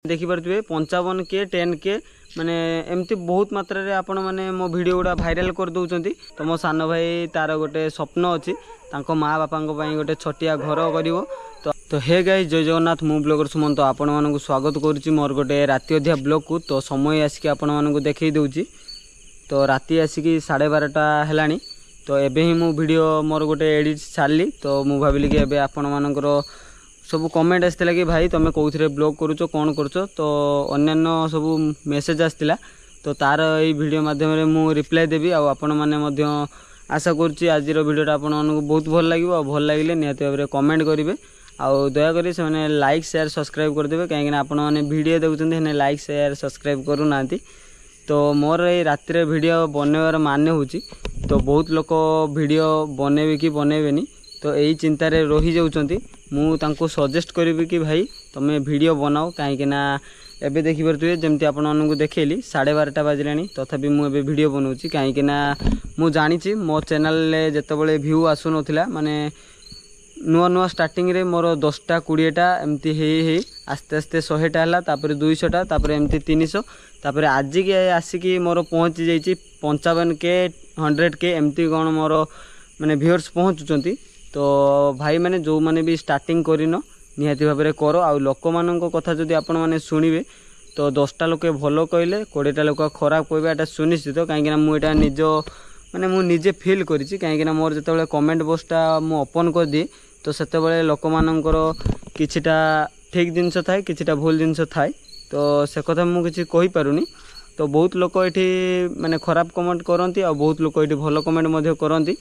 देखिपे 55K 10K माने एमती बहुत मात्रा रे आपण माने मो वीडियो गुड़ा भाइराल कर दौरान। तो मो सान भाई तार गोटे स्वप्न अच्छी माँ बापा गोटे छटिया घर कर। तो हे गाइस जय जगन्नाथ मु ब्लॉगर सुमन। तो आपण मानक स्वागत करुच्ची मोर गोटे राति अधा ब्लॉग को। तो समय आसिक आपण मानक देखई दूची। तो राति आसिक 12:30 है। तो एबे ही मु वीडियो मोर गोटे एडिट छाड़ली। तो मु भाविली कि एबे आपण मानकर सब कमेंट आसला कि भाई तुम कौन ब्लॉग करुच कौन करुच। तो अन्यान्य सब मेसेज आसला। तो तार ये वीडियो माध्यम मु रिप्लाई देवी। आपण मैंने आशा करुच्ची आज वीडियोटा आपण मानक बहुत भल लगे। भल लगे निहत भाव में कमेंट करेंगे। दयाकोरी से मैंने लाइक शेयर सब्सक्राइब करदे कहीं आपण मैंने वीडियो देखते लाइक शेयर सब्सक्राइब करूना। तो मोर ये रातिर वीडियो बनवार माने हूँ तो बहुत लोग वीडियो बनइबे कि बनइबेनी। तो यही चिंतार रही जाऊँच। मुझे सजेस्ट करी कि भाई तुम्हें वीडियो बनाओ कहीं एबे देखिपे जमती आपको देखली 12:30 बाजिला। तथापि मुझे वीडियो बनाऊँगी कहीं मु जानी मो चैनल जिते व्यू आसु नाला माने नुआ नुआ स्टार्टिंग रे मोर 10टा 20टा एमती हे आस्ते आस्ते 100टा है। तापर 200टा तापर एमती 300 तापर आज के आसिकी मोर पहुँची जाइए 55K 100K एमती कौन मोर माने व्यूअर्स पहुँचुंट। तो भाई मैंने जो मैंने भी स्टार्टिंग करन निहाती भाव में कर। आ लोक मान कथा जदि आपण मैंने शुणवे तो 10टा लोक भल कहले 20टा लोक खराब कहवा एटा सुनिश्चित। कहीं मुझा निज माने मु निजे फील करी कहीं मोर जो कमेंट बॉक्सटा मु ओपन कर दिए तो से लोक मानकर किछिटा ठीक जिनस थाए किछिटा भूल जिनस थाए। तो से कथा मु किछि कहि पारुनी। तो बहुत लोक ये माने खराब कमेंट करती और बहुत लोक ये भल कमेंट करती।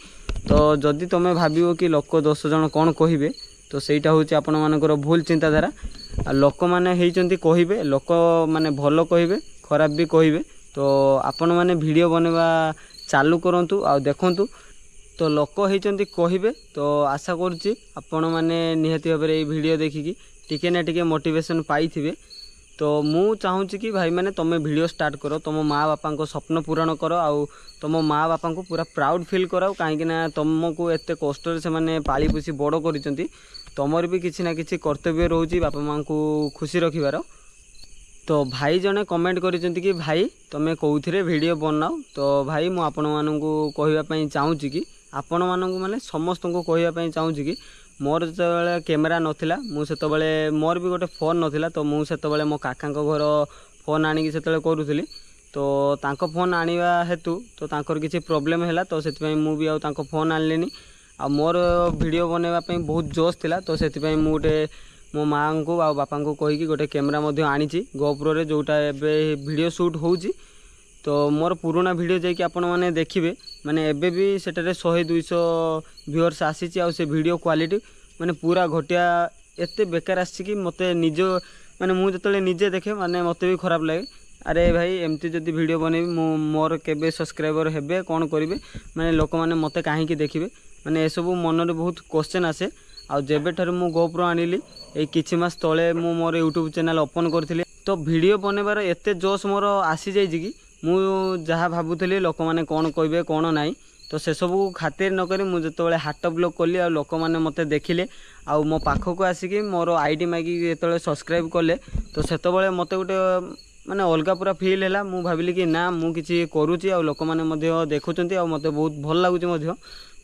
तो जदि तुम्हें भाव कि लोक 10 जन कौन कहे तो सहीटा हूँ आपण मानकर भूल चिंताधारा। लोक मैंने कहे लोक माने भल कहे खराब भी कहे। तो आपण मैंने वीडियो बनवा चालू करूँ आ देखूँ। तो लोक होती कहे तो आशा करुच्ची आपण मैंने निहाती भाव में वीडियो देखिकी टिके ना टिके मोटिवेशन पाइथिबे। तो मु चाहूँ कि भाई मैंने तुम वीडियो स्टार्ट करो तुम माँ बापा को स्वप्न पूरण कर आउ तुम माँ बापा को पूरा प्राउड फील कराओ कहीं तुमको एत कष्ट से मैंने पाली पोषी बड़ कर तुमर भी किसी ना किसी कर्तव्य रोचे बापा माँ को खुशी रखिबार। तो भाई जने कमेंट करिसेंती कि भाई तुम कौथिरे वीडियो बनाओ। तो भाई मु आपण मानकु कहिबा चाहूँ कि आपण मानकु माने समस्त को कहिबा चाहूँ कि मोर जो कैमेरा नथिला मु सेतबेले मोर भी गोटे फोन नथिला। तो मु सेतबेले मो काका घर फोन आनिकी सेतबेले करूथली। तो तांको फोन आनिबा हेतु तो तांकर किसी प्रोब्लेम हैला। तो सेतिपई मु भी आ तांको फोन आनलेनी आ मोर वीडियो बनैबा पई बहुत जोश थिला। तो सेतिपई मु गोटे मो माँ को आ बापा को कहीकि गोटे कैमेरा मध्य आनीची गोप्रो रे जोटा एबे वीडियो शूट होउची। तो मोर पुराना वीडियो जाकि आपण माने देखिबे माने एबे भी सेटारे 100-200 व्यूअर्स आसीची आ से वीडियो क्वालिटी माने पूरा घटिया एते बेकार आसी कि मते निज माने मु जतले निजे देखे माने मते भी खराब लगे। अरे भाई एमती जदि वीडियो बनेबी मोर केबे सब्सक्राइबर हेबे कौन करिवे माने लोक माने मते काहेकि देखिबे माने ए सब मन रे बहुत क्वेश्चन आसे। आ जेबे ठार मु गोप्रो आनिली ए किछि मास तळे मु मोर यूट्यूब चैनल ओपन करथिले। तो वीडियो बनेबार एते जोश मोर आसी जाय कि मु जहाँ भावुली लोक मैंने कौन कहे कौन नाई। तो से सब खातिर नक मुझे जो हाट ब्लॉग कली आ लोक मैंने मत देखिले आ मो पाखक आसिक मोर आईडी मागिक जो सब्सक्राइब कले तो सेतबेले मत गोटे माने अलग पूरा फील है। मु भाविली कि ना मु किछि करूची आ लोक मैंने देखुंत आ मत बहुत भल लगुच।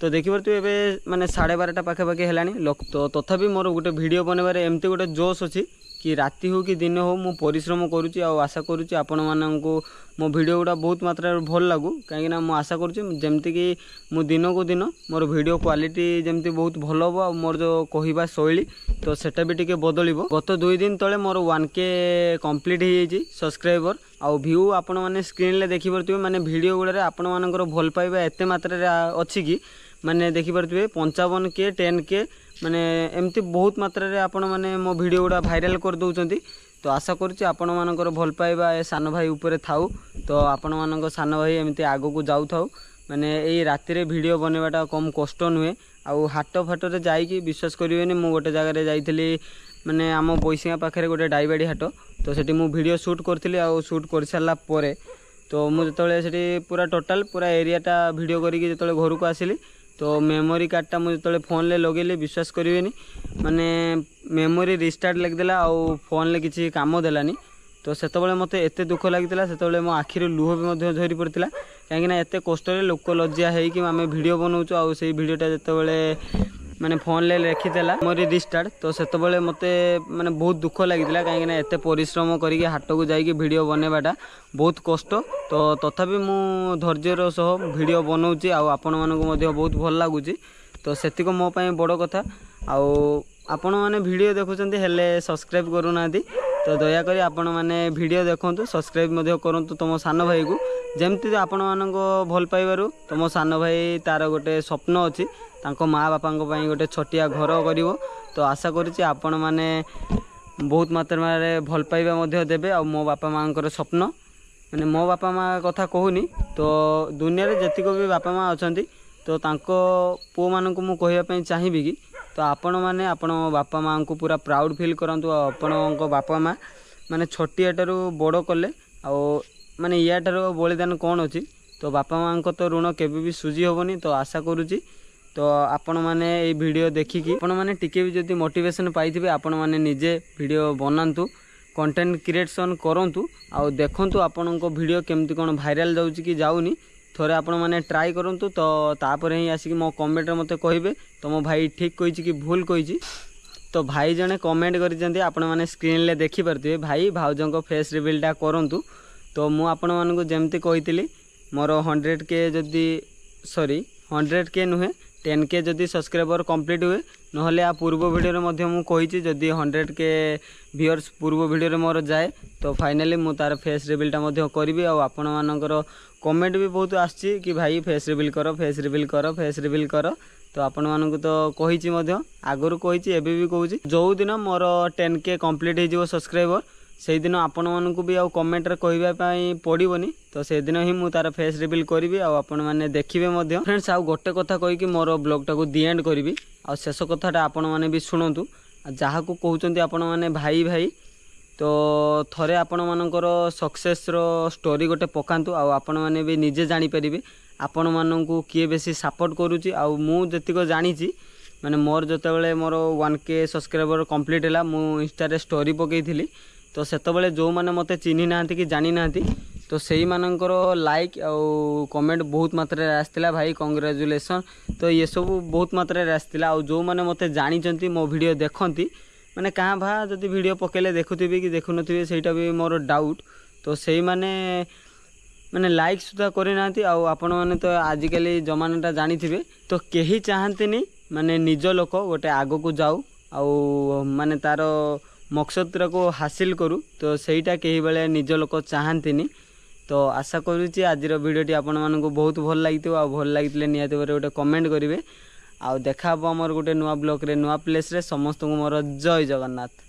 तो देखिए एबे माने 12:30 पाखापाखि है लोक। तो तथापि मोर गोटे वीडियो बनवार एमती गोटे जोश अच्छी कि राति हो कि दिन हो मु परिश्रम करुच्ची आ आशा करुच्ची आपण माननकु मो वीडियो गुड़ा बहुत मात्रा भल लागू कहीं मु आशा करुच्ची जमती कि मु दिन को दिन मोर वीडियो क्वालिटी जमती बहुत भल हो आ मोर जो कहवा शैली तो सेटा भी टिके बदलिबो। गत 2 दिन तले मोर 1K कंप्लीट हो जाइए सब्सक्राइबर आ व्यू आपण माने स्क्रीन ले देखि परथिबे माने वीडियो गुड़ा आपण मानकर भल पाइबा एते मात्रा रे अछि कि माने देखि परथिबे 55K 10K माने एमती बहुत मात्रा रे आपण माने मो वीडियो गुड़ा भाइराल कर दउचंती। तो आशा करुच्ची आपण मानकर भल पाइबा ए सान भाई ऊपर थाउ। तो आपण मानक सान भाई एमती आगो को जाऊ थाउ माने एई राति रे वीडियो बनवाटा कम कष्ट नुहे। आउ हाट फाट रे जाइकी विश्वास करिवेनी मु गोटे जगह रे जाइथिली माने आम बैसिया पाखे गोटे डाइबाड़ी हाट। तो सेठी मु वीडियो शूट करथिली आ शूट कर सारला परे तो मु जतले सेठी पूरा टोटल पूरा एरियाटा वीडियो करिकी जतले घर को आसिली तो मेमोरी कार्डटा मुझे जो फोन ले लगे विश्वास करेनि माने मेमोरी रिस्टार्ट लगिदेला आउ फोन ले किसी काम देलानी तो सेतबेले मते एते दुख लागितला सेतबेले मो आखिर लुह भी मध्य झरी पड़तिला कहीं ना एते कष्ट लोक लज्जा है कि आम वीडियो बनाऊँ आउ से वीडियोटा जितेबाला माने फोन ले रखीदेला मेमोरी रिस्टार्ट तो सेतबेले मते माने बहुत दुख लागितला कहीं ना एते परिश्रम करके हाट को जाइए वीडियो बनवाटा बहुत कष्ट तो तथापि मु धैर्यर सह वीडियो बनाऊँगी आपण मानक बहुत भल लगुच तो सेतिक मो पाई बड़ कथा आउ आपण मैंने वीडियो देखुं हेले सब्सक्राइब करूना तो दयाकोरी आपण मैंने वीडियो देखु सब्सक्राइब करूँ तुम सान भाई को जमती आपण मान भल पाइबारू तुम सान भाई तार गोटे स्वप्न अच्छी तांको माँ बापा गोटे छटिया घर कर तो आशा करुच्ची आपण मैंने बहुत मात्रा भल पाइबा देवे आ मो बापा माँ स्वप्न मैंने मो बापा माँ कथा कहूनी तो दुनिया रे जतिक भी बापा माँ अच्छा तो तांको पुओ मानक मु कहवाई चाहिए कि तो आपण मैंने आपण बापा माँ को पूरा प्राउड फील करंतु आपण बापा माँ माने छोटियाटारू बड़ कले माने याठार बलिदान कौन अच्छी तो बापा माँ तो ऋण केबे भी सुझी हेनी तो आशा करुच्ची तो आपण मैंने ये वीडियो देखिकी आपण मैंने टिके भी जदि मोटिवेशन पाइथिबे आपण मैंने निजे वीडियो बनातु कंटेंट क्रिएशन करंतु आउ देखंतु आपण को वीडियो केमती कोन वायरल जाउची कि जाउनी थोड़े आपण मैंने ट्राई करंतु तो तापर ही आसिक मो कमेंट मत कहिबे तो मो भाई ठीक कहिछि कि भूल कहिछि तो भाई जने कमेंट करिसेंती आपण माने स्क्रीन ले देखि परथिबे भाई भाउजों को फेस रिवीलटा करंतु तो मु आपण मानकु जेमती कहितली मोर 100K जदि सॉरी 100K नुहे 10K जदि सब्सक्राइबर कंप्लीट हुए नहले आ पूर्व वीडियो मध्य मु कहिछि जदि 100K व्यूअर्स पूर्व वीडियो मोर जाए तो फाइनली मु तार फेस रिवीलटा मध्य करिवि आ आपण मानकर कमेंट भी बहुत आछि कि भाई फेस रिवील कर फेस रिवील कर फेस रिवील कर तो आपण मानकु तो कहिछि मध्य आगरु कहिछि एबे भी कहूछि जो दिन मोर 10K कंप्लीट हे जिवो सब्सक्राइबर से दिन आपण मानकु भी आ कमेंट रे कहबा पई पड़िबोनी तो से दिन ही मु तार फेस रिवील करिवि आ आपण माने देखिबे मध्य फ्रेंड्स आ गोटे कथा कहि कि मोर ब्लॉग टाको दी एंड करिवि आ शेष कथाटा आपण माने भी सुनंतु जहा को कहउचंती आपण माने भाई भाई तो थरे आपण मानकर सक्सेस रो स्टोरी गोटे पकांतु आ आपण माने भी निजे जानि परिबे आपण माननकु किए बेसी सपोर्ट करूची आ मु जतिक जानिची माने मोर जतेबेले मोर 1K सब्सक्राइबर कंप्लीट हैला मु इंस्टा रे स्टोरी पकेइथिली तो सेतबेले जो माने मते चिन्हि नाहंती कि जानि नाहंती तो सेही मानकर लाइक आउ कमेंट बहुत मात्रा रे आस्तिला भाई कांग्रेचुलेशन तो ये सब बहुत मात्रा रे आस्तिला आ जो माने मते जानिचंती मो वीडियो देखंती माने कहाँ भा जदि वीडियो पकेले देखुथिबे कि देखु नथिबे सेटा भी मोर डाउट तो सेही माने माने लाइक सुधा करिनांती आ आपण माने तो आजिकली जमानाटा जानिथिबे तो केही चाहंतीनी माने निज लोक गोटे आगो को जाऊ आ माने तार मकसद को हासिल करू तो सेटा केही बेले निज लोक चाहंतीनी तो आशा करूची आज वीडियोटी आपण मानकु बहुत भल लागितो आ भल लागितले नियाते गोटे कमेंट करिवे आ देखा हमर गोटे नुआ ब्लॉग रे नुआ प्लेस रे समस्त को मोर जय जगन्नाथ।